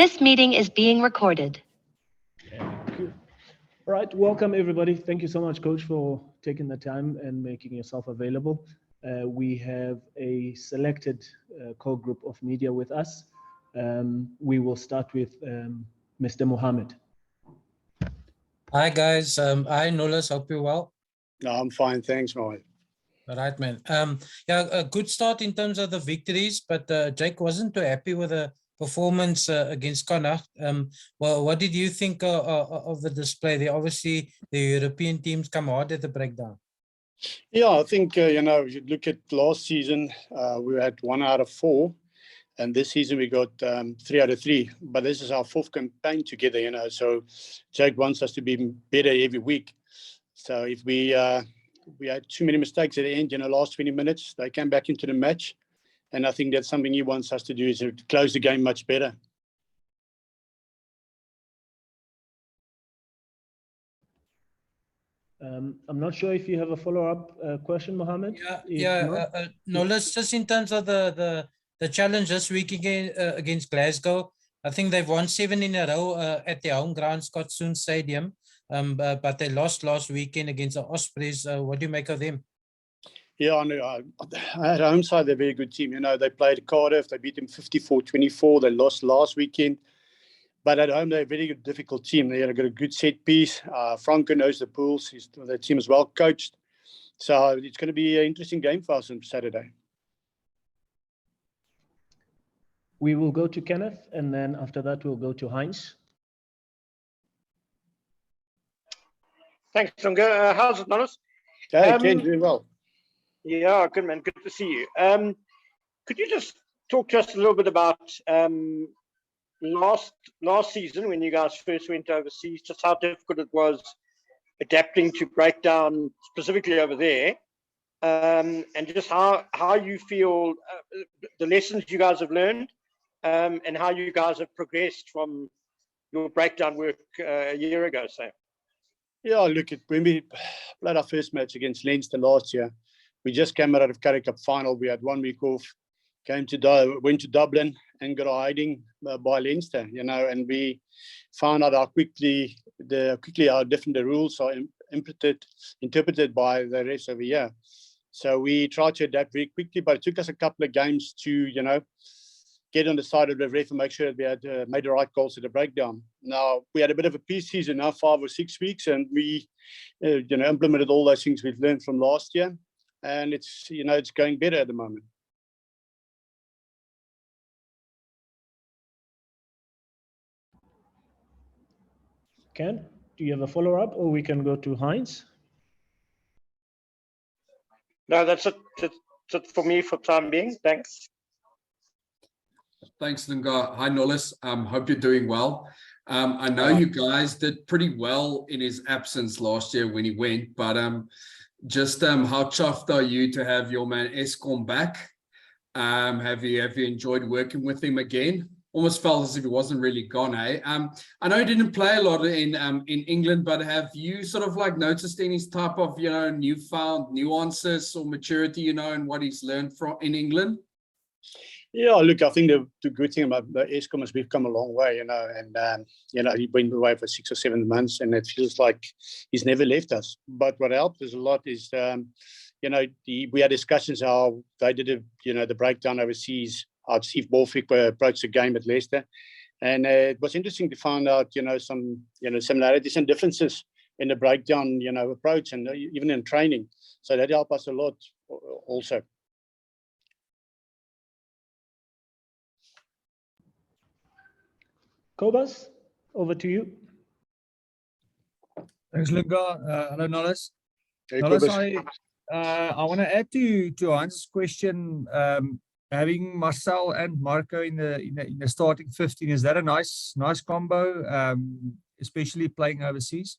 This meeting is being recorded. Cool. All right, welcome everybody. Thank you so much, Coach, for taking the time and making yourself available. We have a selected core group of media with us. We will start with Mr. Mohammed. Hi guys, hi Nollis, hope you're well. No, I'm fine, thanks, Roy. All right, man. Yeah, a good start in terms of the victories, but Jake wasn't too happy with the performance against Connacht. Well, what did you think of the display? Obviously, the European teams come hard at the breakdown. Yeah, I think, if you look at last season, we had 1 out of 4. And this season we got 3 out of 3. But this is our 4th campaign together, so Jake wants us to be better every week. So if we had too many mistakes at the end, last 20 minutes, they came back into the match. And I think that's something he wants us to do, is to close the game much better. I'm not sure if you have a follow-up question, Mohammed. Nollis, just in terms of the challenge this week against Glasgow, I think they've won 7 in a row at their home ground, Scotstoun Stadium. But they lost last weekend against the Ospreys. What do you make of them? Yeah, I know. At home side, they're a very good team. They played Cardiff. They beat them 54-24. They lost last weekend. But at home, they're a very good, difficult team. They've got a good set piece. Franco knows the pools. The team is well coached. So it's going to be an interesting game for us on Saturday. We will go to Kenneth, and then after that, we'll go to Heinz. Thanks, Lunga. How's it, Nollis? Hey, Ken, doing well. Yeah, good, man. Good to see you. Could you just talk to us a little bit about last season when you guys first went overseas, just how difficult it was adapting to breakdown specifically over there, and just how you feel the lessons you guys have learned, and how you guys have progressed from your breakdown work a year ago, say. Yeah, look, when we played our first match against Leinster last year, we just came out of Currie Cup final. We had 1 week off, went to Dublin and got hiding by Leinster, and we found out how quickly how different the rules are interpreted by the rest of the year. So we tried to adapt very quickly, but it took us a couple of games to, get on the side of the ref and make sure that we had made the right calls to the breakdown. Now, we had a bit of a peace season now, 5 or 6 weeks, and we, implemented all those things we've learned from last year. And it's, it's going better at the moment. Ken, do you have a follow-up, or we can go to Heinz? No, that's it for me for time being. Thanks. Thanks, Lunga. Hi, Nollis. Hope you're doing well. I know you guys did pretty well in his absence last year when he went, but how chuffed are you to have your man Eskom back? Have you enjoyed working with him again? Almost felt as if he wasn't really gone, eh? I know he didn't play a lot in England, but have you sort of noticed any type of newfound nuances or maturity, in what he's learned in England? Yeah, look, I think the good thing about Eskom is we've come a long way, and he went away for 6 or 7 months, and it feels like he's never left us. But what helped us a lot is, we had discussions how they did the breakdown overseas, how Steve Borthwick approached the game at Leicester, and it was interesting to find out, some similarities and differences in the breakdown, approach, and even in training. So that helped us a lot, also. Kobus, over to you. Thanks, Lunga. Hello, Nollis. Hey, Nollis, Kobus. I want to add to Hans' question. Having Marcel and Marco in the starting 15, is that a nice combo, especially playing overseas?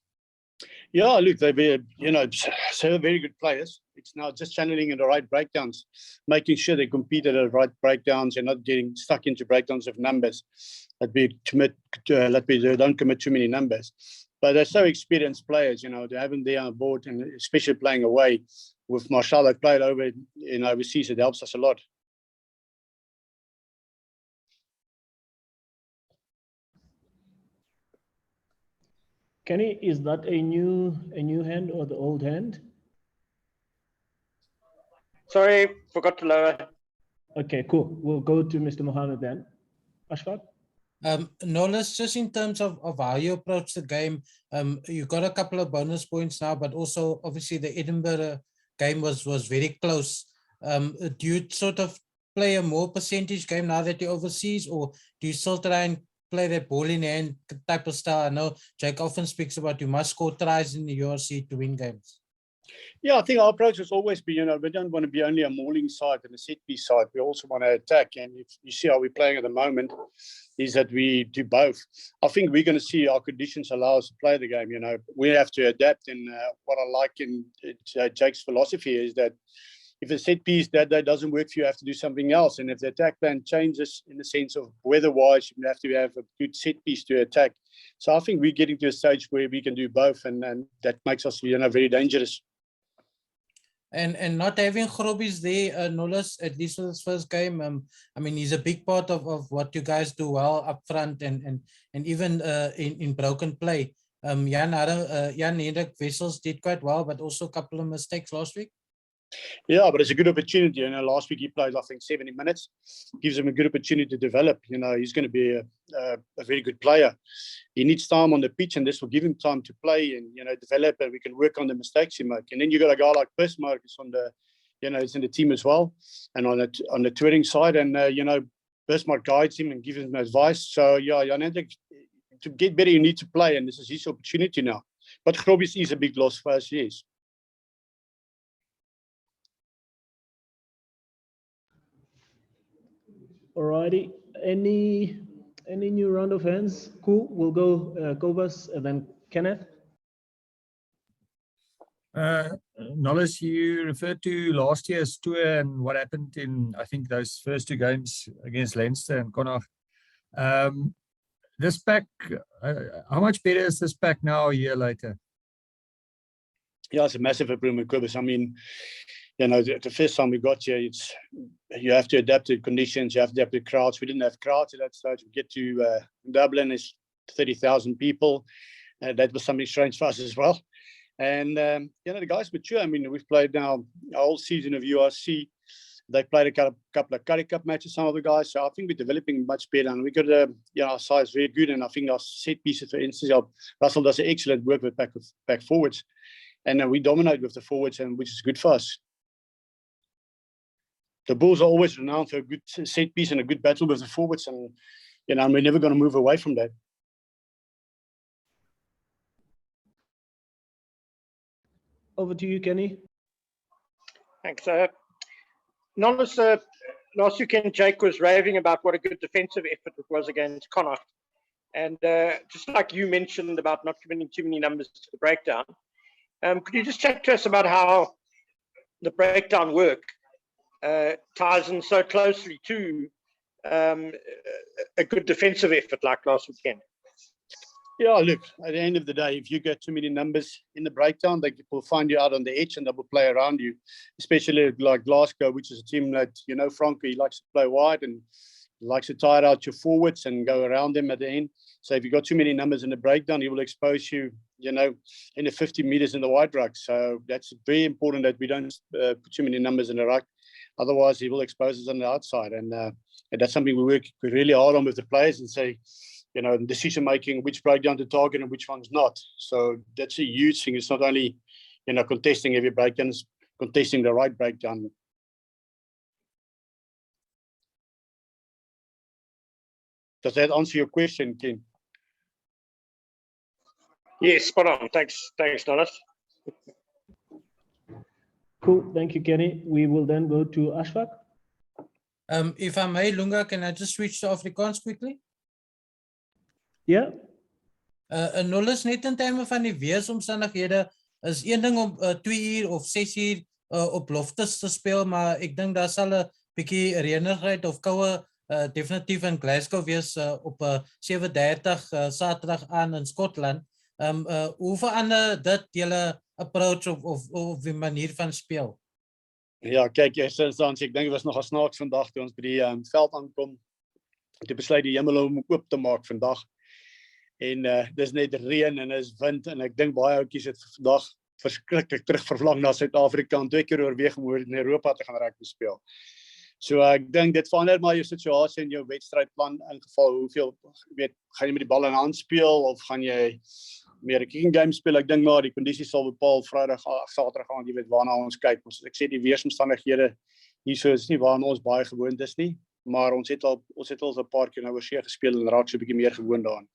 Yeah, look, they're very good players. It's now just channeling in the right breakdowns, making sure they compete at the right breakdowns and not getting stuck into breakdowns of numbers. That we don't commit too many numbers. But they're so experienced players, they haven't there on board, and especially playing away with Marcel, they played overseas. It helps us a lot. Kenny, is that a new hand or the old hand? Sorry, forgot to lower. Okay, cool. We'll go to Mr. Mohammed then. Ashfaq? Nollis, just in terms of how you approach the game, you got a couple of bonus points now, but also obviously the Edinburgh game was very close. Do you sort of play a more percentage game now that you're overseas, or do you still try and play that ball in hand type of style? I know Jake often speaks about you must score tries in the URC to win games. Yeah, I think our approach has always been, we don't want to be only a mauling side and a set piece side. We also want to attack. And if you see how we're playing at the moment, is that we do both. I think we're going to see our conditions allow us to play the game. We have to adapt. And what I like in Jake's philosophy is that if a set piece that doesn't work for you, you have to do something else. And if the attack plan changes in the sense of weather-wise, you have to have a good set piece to attack. So I think we're getting to a stage where we can do both, and that makes us, very dangerous. And not having Grobbies there, Nollis, at least for his first game, I mean, he's a big part of what you guys do well up front and even in broken play. Jan-Hendrik Wessels did quite well, but also a couple of mistakes last week. Yeah, but it's a good opportunity. Last week he played, I think, 70 minutes. Gives him a good opportunity to develop. He's going to be a very good player. He needs time on the pitch, and this will give him time to play and develop, and we can work on the mistakes he makes. And then you got a guy like Bismarck who's on the, he's in the team as well, and on the touring side, and Bismarck guides him and gives him advice. So yeah, Jan-Hendrik, to get better, you need to play, and this is his opportunity now. But Grobbies is a big loss for us, yes. Alrighty. Any new round of hands? Cool. We'll go Kobus and then Kenneth. Nollis, you referred to last year's tour and what happened in, I think, those first two games against Leinster and Connacht. This pack, how much better is this pack now a year later? Yeah, it's a massive improvement, Kobus. I mean, the first time we got here, you have to adapt to conditions, you have to adapt to crowds. We didn't have crowds at that stage. We get to Dublin, it's 30,000 people. That was something strange for us as well. And, the guys mature. I mean, we've played now a whole season of URC. They played a couple of Currie Cup matches, some of the guys. So I think we're developing much better. And we got, our size very good. And I think our set pieces, for instance, Russell does excellent work with back forwards. And we dominate with the forwards, and which is good for us. The Bulls are always renowned for a good set piece and a good battle with the forwards, and we're never going to move away from that. Over to you, Kenny. Thanks. Nollis, last weekend, Jake was raving about what a good defensive effort it was against Connacht. And just like you mentioned about not committing too many numbers to the breakdown, could you just chat to us about how the breakdown work ties in so closely to a good defensive effort like last weekend? Yeah, look, at the end of the day, if you get too many numbers in the breakdown, they will find you out on the edge and they will play around you, especially like Glasgow, which is a team that, Franco, he likes to play wide and he likes to tire out your forwards and go around them at the end. So if you've got too many numbers in the breakdown, he will expose you, in the 50 meters in the wide ruck. So that's very important that we don't put too many numbers in the ruck. Otherwise, he will expose us on the outside. And that's something we work really hard on with the players and say, decision making, which breakdown to target and which one's not. So that's a huge thing. It's not only, contesting every breakdown, it's contesting the right breakdown. Does that answer your question, Ken? Yes, spot on. Thanks, Nollis. Cool. Thank you, Kenny. We will then go to Ashfaq. If I may, Lunga, can I just switch to Afrikaans quickly? Yeah. Nollis, net in terme van die weersomstandighede is een ding om 2 uur of 6 uur op loftes te speel, maar ek dink daar sal 'n bietjie reënigheid of koue definitief in Glasgow wees op 7:30 Saterdag aan in Skotland. Hoe verander dit julle approach of die manier van speel? Ja, kyk, ek dink dit was nogal snaaks vandag toe ons by die veld aankom. Toe besluit die hemel om oop te maak vandag. En dis net reën en is wind en ek dink baie ouetjies het vandag verskriklik terugverlang na Suid-Afrika en 2 keer oorweeg om in Europa te gaan rugby speel. So ek dink dit verander maar jou situasie en jou wedstrydplan in geval hoeveel gaan jy met die bal in hand speel of gaan jy meer 'n kicking game speel. Ek dink maar die kondisies sal bepaal Vrydag, Saterdag aan, jy weet waarna ons kyk. Ons ek sê die weeromstandighede hierso is nie waarna ons baie gewoond is nie, maar ons het al 'n paar keer nou oor see gespeel en raak so 'n bietjie meer gewoond daaraan.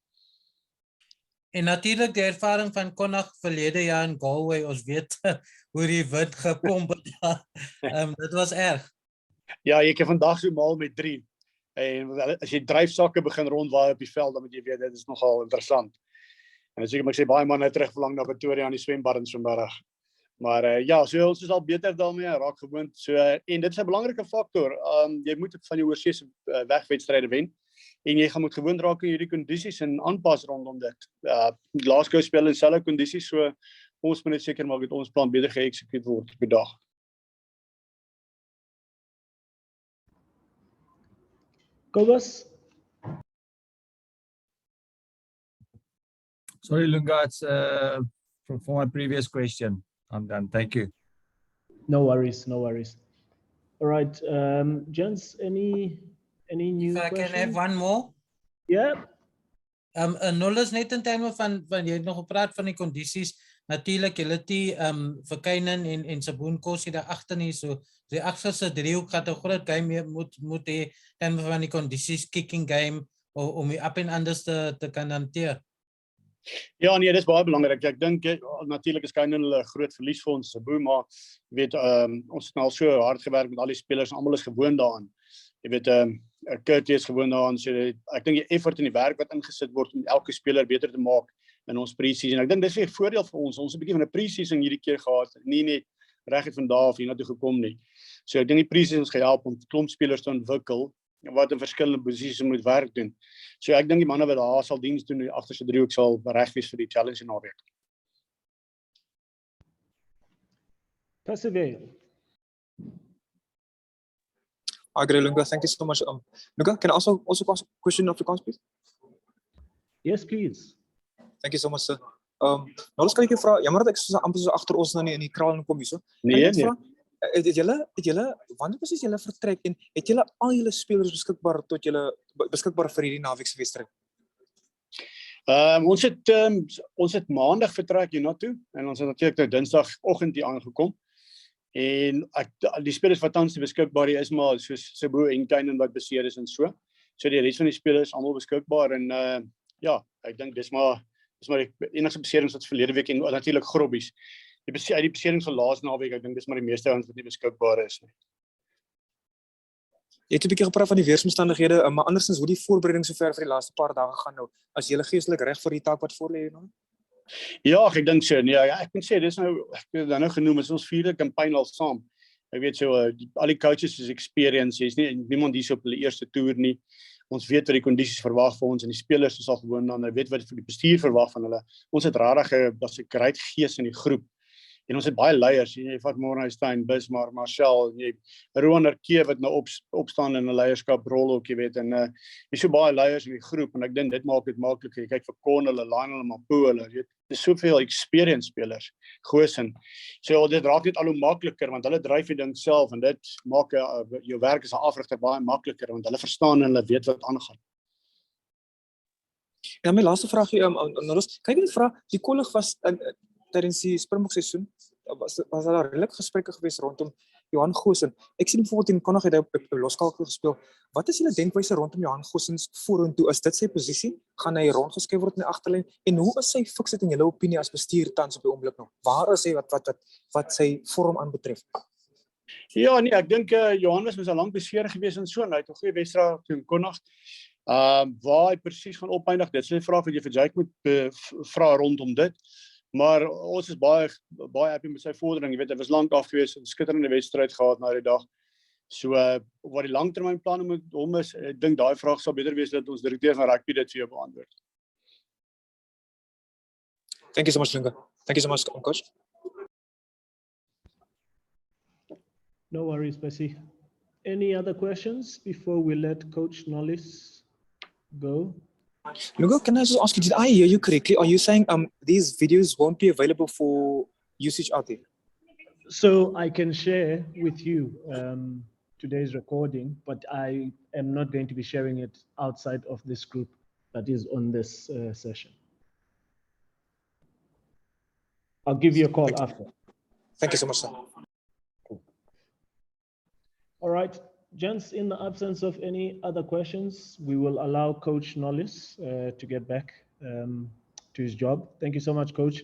En natuurlik die ervaring van Connacht verlede jaar in Galway, ons weet hoe die wind gepomp het. Dit was erg. Ja, jy kan vandag so maal met 3. En as jy dryfsakke begin rondwaai op die veld, dan moet jy weet dit is nogal interessant. En as ek sê baie manne terugverlang na Pretoria aan die swembaddens vanmiddag. Maar ja, so ons is al beter daarmee, raak gewoond. So en dit is 'n belangrike faktor. Jy moet van jou oorsee wegwedstryde wen en jy gaan moet gewoond raak aan hierdie kondisies en aanpas rondom dit. Glasgow speel in selfe kondisies, so ons moet net seker maak dat ons plan beter geëksekuteer word op die dag. Kobus? Sorry, Lunga, it's for my previous question. I'm done. Thank you. No worries, no worries. All right, gents, any new If I questions? can have one more. Yeah. Nollis, net in terme van jy het nog gepraat van die kondisies. Natuurlik, julle het die Verkynen en Saboenkos daar agter nie, so die agterste driehoek gaan 'n groot game moet hê in terme van die kondisies, kicking game om die up en anders te kan hanteer. Ja, nee, dis baie belangrik. Ek dink natuurlik is Kynen 'n groot verlies vir ons, Saboe, maar jy weet ons het nou al so hard gewerk met al die spelers en almal is gewoond daaraan. Jy weet Kurt is gewoond daaraan, so ek dink die effort en die werk wat ingesit word om elke speler beter te maak in ons pre-season. Ek dink dis 'n voordeel vir ons. Ons het 'n bietjie van 'n pre-season hierdie keer gehad, nie net reg van daar af hiernatoe gekom nie. So ek dink die pre-season gaan help om klomp spelers te ontwikkel wat in verskillende posisies moet werk doen. So ek dink die manne wat daar sal diens doen, die agterste driehoek sal reg wees vir die challenge in naweek. Persevere. Hi, great, Lunga. Thank you so much. Lunga, can I also ask a question of Afrikaans, please? Yes, please. Thank you so much, sir. Nou, kan ek jou vra, jammer dat ek so amper so agter ons nou in die kraal kom hierso. Nee. Het julle wanneer presies julle vertrek en het julle al julle spelers beskikbaar vir hierdie naweek se wedstryd? Ons het maandag vertrek hiernatoe en ons het natuurlik nou Dinsdagoggend hier aangekom. En die spelers wat tans beskikbaar is maar soos Saboe en Kynen wat beseer is en so. So die res van die spelers almal beskikbaar en ja, ek dink dis maar die enigste beserings wat verlede week en natuurlik grobbies. Die beserings van laas naweek, ek dink dis maar die meeste ouens wat nie beskikbaar is nie. Jy het 'n bietjie gepraat van die weeromstandighede, maar andersins hoe die voorbereiding sover vir die laaste paar dae gaan nou. As jy geestelik reg vir die taak wat voor lê nou? Ja, ek dink so. Nee, ek kan sê dis nou ek het dan nou genoem is ons 4de kampanje al saam. Ek weet so al die coaches is experience, jy's nie niemand hierso op hulle eerste toer nie. Ons weet wat die kondisies verwag vir ons en die spelers is al gewoond aan, weet wat vir die bestuur verwag van hulle. Ons het regtig daar's 'n great gees in die groep. En ons het baie leiers, jy vat Mornstein, Bismarck, Marcel, jy Rowan Arke wat nou opstaan in 'n leierskaprol ook, jy weet, en jy so baie leiers in die groep en ek dink dit maak dit makliker. Jy kyk vir Connell, Lionel, Mapo, hulle, jy weet, dis soveel experience spelers, Goosen. So dit raak net al hoe makliker want hulle dryf die ding self en dit maak jou werk as 'n afrigter baie makliker want hulle verstaan en hulle weet wat aangaan. Ja, my laaste vraagie Nollis, kan ek net vra, die kollig was tydens die Springbok seisoen was daar redelik gesprekke gewees rondom Johan Goosen. Ek sien byvoorbeeld in Connacht het hy op loskalkel gespeel. Wat is julle denkwyse rondom Johan Goosen vorentoe? Is dit sy posisie? Gaan hy rondgeskuif word in die agterlyn? En hoe is sy fiksheid in julle opinie as bestuur tans op die oomblik nog? Waar is hy wat sy vorm aanbetref? Ja, nee, ek dink Johan was al lank beseer gewees en so, hy het 'n goeie wedstryd teen Connacht. Waar hy presies gaan opeindig, dit is 'n vraag wat jy vir Jake moet vra rondom dit. Maar ons is baie happy met sy vordering. Jy weet, hy was lank af gewees, 'n skitterende wedstryd gehad na die dag. So wat die langtermynplanne met hom is, ek dink daai vraag sal beter wees dat ons direkteur van rugby dit vir jou beantwoord. Thank you so much, Lunga. Thank you so much, coach. No worries, Bessie. Any other questions before we let Coach Nollis go? Lugo, can I just ask you, did I hear you correctly? Are you saying these videos won't be available for usage out there? So I can share with you today's recording, but I am not going to be sharing it outside of this group that is on this session. I'll give you a call after. Thank you so much, sir. All right, gents, in the absence of any other questions, we will allow Coach Nollis to get back to his job. Thank you so much, Coach.